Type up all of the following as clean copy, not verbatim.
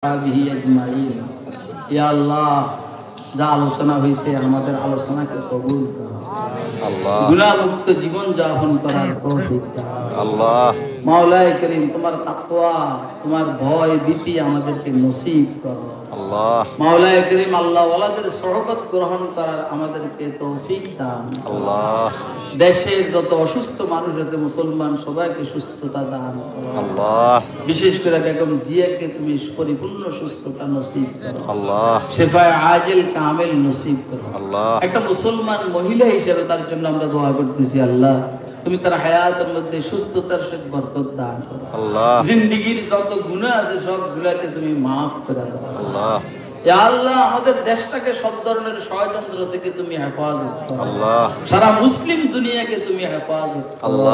সাহাবিহি আজমাইন। ইয়া আল্লাহ, যা আলোচনা হয়েছে আমাদের আলোচনাকে কবুল করো। গুনাহ মুক্ত জীবন যাপন করার তৌফিক দাও। মাওলায়ে করিম, তোমার তাকওয়া, তোমার ভয় ভীতি আমাদেরকে নসিব করো। মাওলায়ে করিম, আল্লাহ ওয়ালাদের সহবত গ্রহণ করার আমাদেরকে তৌফিক দান। দেশের যত অসুস্থ মানুষ আছে মুসলমান সবাইকে সুস্থতা দান করো। বিশেষ করে বেগম জিয়াকে তুমি পরিপূর্ণ সুস্থতা নসিব করো। শেফায়ে আজিল কামিল নসিব করো। একটা মুসলমান মহিলা হিসেবে তার জন্য আমরা দোয়া করতেছি, আল্লাহ তুমি তার হায়াতের মধ্যে সুস্থতার সাথে বরকত দান করো। জিন্দেগীর যত গুনাহ আছে সব গুনাহকে তুমি maaf করে দাও। ইয়া আল্লাহ, আমাদের দেশটাকে সব ধরনের ষড়যন্ত্র থেকে তুমি হেফাজত করো। সারা মুসলিম দুনিয়াকে তুমি হেফাজত করো।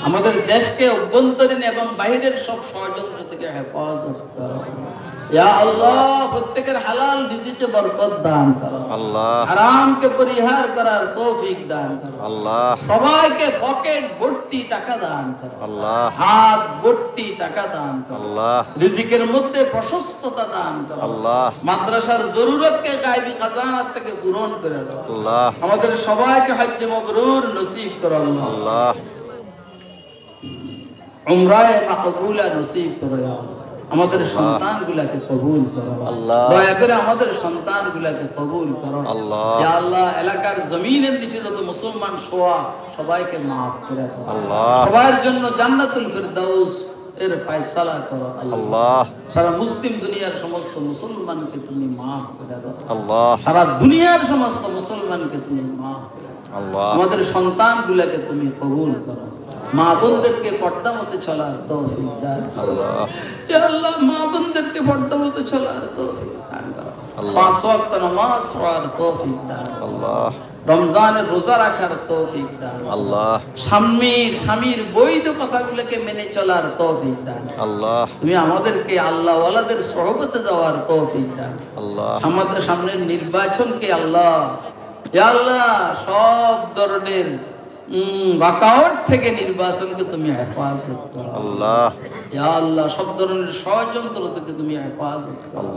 আমাদের দেশকে অভ্যন্তরীণ এবং বাহিরের সব ষড়যন্ত্র থেকে হেফাজত করো। ইয়া আল্লাহ, প্রত্যেকের হালাল রিজিকে বরকত দান করো। হারামকে পরিহার করার তৌফিক দান করো। সবাইকে পকেট ভর্তি টাকা দান করো। হাত ভর্তি টাকা দান করো। রিজিকের মধ্যে প্রশস্ততা দান করো। মাদ্রাসার জরুরতকে গায়বী খাজানা থেকে পূরণ করে দাও। আমাদের সবাইকে হজ্জে মাবরুর নসিব করো। আল্লাহ উমরায়ে মাকবুলা নসিব করো। আমাদের সন্তানগুলোকে কবুল করো। দয়া করে আমাদের সন্তানগুলোকে কবুল করো। ইয়া আল্লাহ, এলাকার জমিনের নিচে যত মুসলমান শোয়া সবাইকে maaf করে দাও। সবার জন্য জান্নাতুল ফিরদাউস এর ফয়সালা করো। আল্লাহ সারা মুসলিম দুনিয়ার সমস্ত মুসলমানকে তুমি maaf করে দাও। সারা দুনিয়ার সমস্ত মুসলমানকে তুমি maaf করে দাও। আমাদের সন্তানগুলোকে তুমি কবুল করো। মা বোনদেরকে পর্দা মতে চলার তৌফিক দান। ইয়া আল্লাহ, মা বোনদেরকে পর্দা মতে চলার তৌফিক দান করো। পাঁচ ওয়াক্ত নামাজ পড়ার তৌফিক দান। রমজানের রোজা রাখার তৌফিক দান। স্বামীর বৈধ কথাগুলোকে মেনে চলার তৌফিক দান। তুমি আমাদেরকে আল্লাহ ওয়ালাদের সহবতে যাওয়ার তৌফিক দান। আমাদের সামনের নির্বাচনকে আল্লাহ, ইয়া আল্লাহ, সব ধরনের ওয়াকআউট থেকে নির্বাচনকে তুমি হেফাজত করো। ইয়া আল্লাহ, সব ধরনের ষড়যন্ত্র থেকে তুমি হেফাজত করো।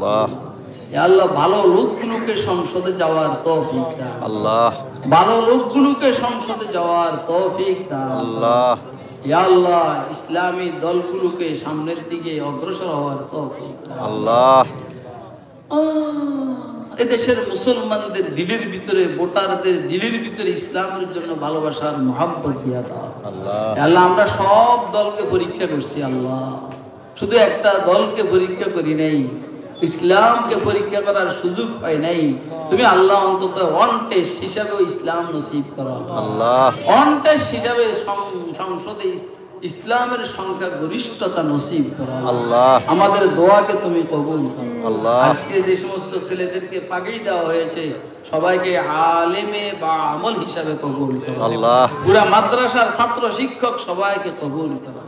ইয়া আল্লাহ, ভালো লোকগুলোকে সংসদে যাওয়ার তৌফিক দাও। ভালো লোকগুলোকে সংসদে যাওয়ার তৌফিক দাও। ইয়া আল্লাহ, ইসলামী দলগুলোকে সামনের দিকে অগ্রসর হওয়ার তৌফিক দাও। এদেশের মুসলমানদের দিলের ভিতরে, ভোটারদের দিলের ভিতরে ইসলামের জন্য ভালোবাসার মহব্বত দিয়া দাও। আল্লাহ, আমরা সব দলকে পরীক্ষা করছি আল্লাহ, শুধু একটা দলকে পরীক্ষা করি নাই, ইসলামকে পরীক্ষা করার সুযোগ পাই নাই। তুমি আল্লাহ অন্তত ওয়ান টেস্ট হিসাবে ইসলাম নসিব করো। ওয়ান টেস্ট হিসাবে সংসদে ইসলামের সংখ্যা গরিষ্ঠতা নসিব করো। আমাদের দোয়াকে তুমি কবুল করো। আজকে যে সমস্ত ছেলেদেরকে পাগড়ি দেওয়া হয়েছে সবাইকে আলেমে বা আমল হিসাবে কবুল করো। পুরা মাদ্রাসার ছাত্র শিক্ষক সবাইকে কবুল করো।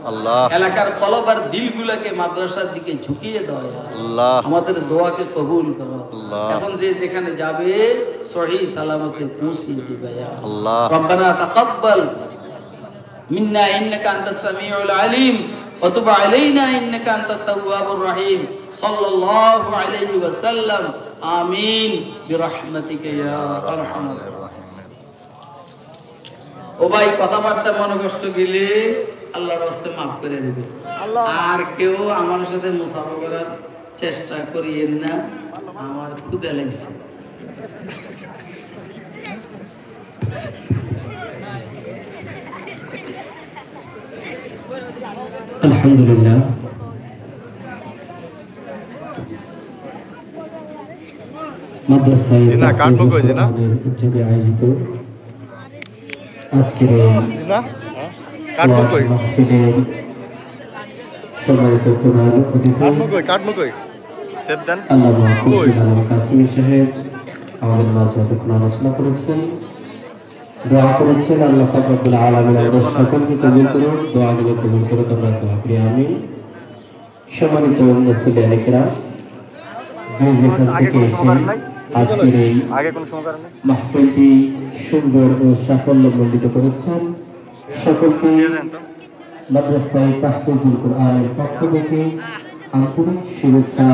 এলাকার কলবার দিলগুলোকে মাদ্রাসার দিকে ঝুঁকিয়ে দাও। আমাদের দোয়াকে কবুল করো। এখন যে যেখানে যাবে সহি সালামতে পৌঁছিয়ে দিবে। রব্বানা তাকাব্বাল মিন্না ইন্নাকা আনতাস সামিউল আলিম ওয়া তুব আলাইনা ইন্নাকা আনতাত তাওয়াবুর রহিম সাল্লাল্লাহু আলাইহি ওয়া সাল্লাম। আমিন বিরহমাতিকা ইয়া আরহামার রাহিমিন। ও ভাই, কথাবার্তা মনে কষ্ট গেলে আল্লাহর রাস্তায় maaf করে দিবে। আর কেউ আমার সাথে মুসাফা করার চেষ্টা করিয়েন না, আমার ক্ষুধা লাগছে। আলহামদুলিল্লাহ, মাদ্রাসায় উদ্যোগে আয়োজিত আজকের মাহফিলের সম্মানিত প্রধান অতিথি আল্লামা খুরশিদ আলম কাসিমি সাহেব আমাদের মাঝে এতক্ষণ আলোচনা করেছেন, দোয়া করেছেন। আল্লাহ পাক রব্বুল আলামিন আমাদের সকলকে কবুল করুন, দোয়াগুলো কবুল করুন। আমরা দোয়া করি আমিন। সম্মানিত মুসলিম একরাম, যে যেখান থেকে এসে আজকের এই মাহফিলটি সুন্দর ও সাফল্যমণ্ডিত করেছেন সকলকে মাদ্রাসায়ে তাহফিজুল কুরআনের পক্ষ থেকে আন্তরিক শুভেচ্ছা